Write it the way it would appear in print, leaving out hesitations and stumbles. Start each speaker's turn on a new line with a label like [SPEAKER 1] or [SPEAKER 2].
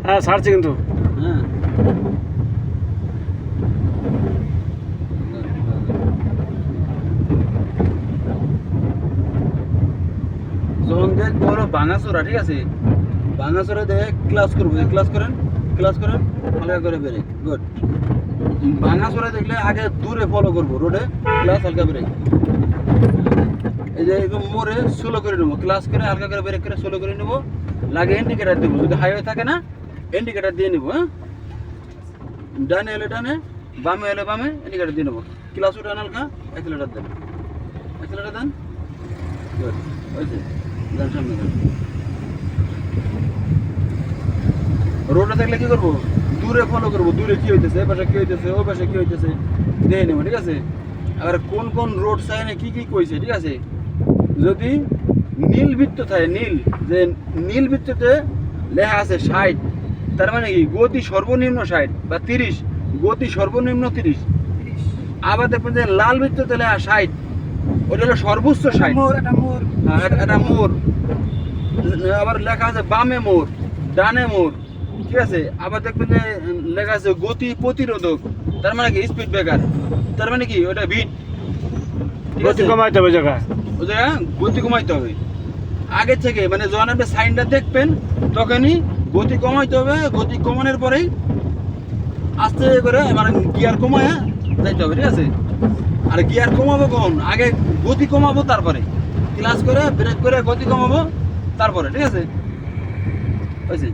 [SPEAKER 1] হ্যাঁ ছাড়ছে কিন্তু।
[SPEAKER 2] হ্যাঁ যখন দেখ বড় ভাঙাচোরা, ঠিক আছে, ভাঙাচোরা দেখে ক্লাস করবো, ক্লাস করেন হালকা করে ব্রেক, গুড। ভাঙাচোরা দেখলে আগে দূরে ফলো করবো, রোডে ক্লাস হালকা ব্রেক। এই যে এরকম মোড়ে স্লো করে নেবো, ক্লাস করে হালকা করে ব্রেক করে স্লো করে নেবো, লাগে ইন্ডিকেটার দেবো, যদি হাইওয়ে থাকে না ইন্ডিকেটার দিয়ে নেবো। হ্যাঁ, ডানে এলে ডানে, বামে এলে বামে, ইন্ডিকেটার দিয়ে নেবো। ক্লাস উঠান হালকা, অ্যাক্সিলারেটর দেন, অ্যাক্সিলারেটর দেন, গুড, হয়েছে, দেন সামনে দেন। রোডে থাকলে কি করবো, দূরে ফলো করবো, দূরে কি হইতেছে, এ পাশে কি হইতেছে, ওই পাশে কি হইতেছে দেখে নেবো, ঠিক আছে। আবার কোন কোন রোড সাইনে কি কি কইছে, ঠিক আছে। যদি নীল বৃত্ত থাকে, নীল, যে নীল বৃত্ততে লেখা আছে 60, তার মানে কি গতি সর্বনিম্ন 60 বা 30, গতি সর্বনিম্ন 30। আবার দেখবেন যে লাল বৃত্ততে লেখা 60, ওটা হলো সর্বোচ্চ 60। হ্যাঁ, এটা মোড়। আবার লেখা আছে বামে মোড়, ডানে মোড়, ঠিক আছে। আবার দেখবেন যে লেখা আছে গতি প্রতিরোধক, তার মানে কি স্পিড ব্রেকার, তার মানে কি ওটা বিট,
[SPEAKER 1] গতি কমাইতে হবে জায়গায়।
[SPEAKER 2] ওই জায়গা গতি কমাইতে হবে আগে থেকে, মানে যখন আপনি সাইনটা দেখবেন তখনই গতি কমাইতে হবে। গতি কমানোর পরেই আস্তে করে মানে গিয়ার কমায় যাইতে হবে, ঠিক আছে। আর গিয়ার কমাবো কখন, আগে গতি কমাবো, তারপরে ক্লাস করে ব্রেক করে গতি কমাবো, তারপরে, ঠিক আছে, হয়েছে।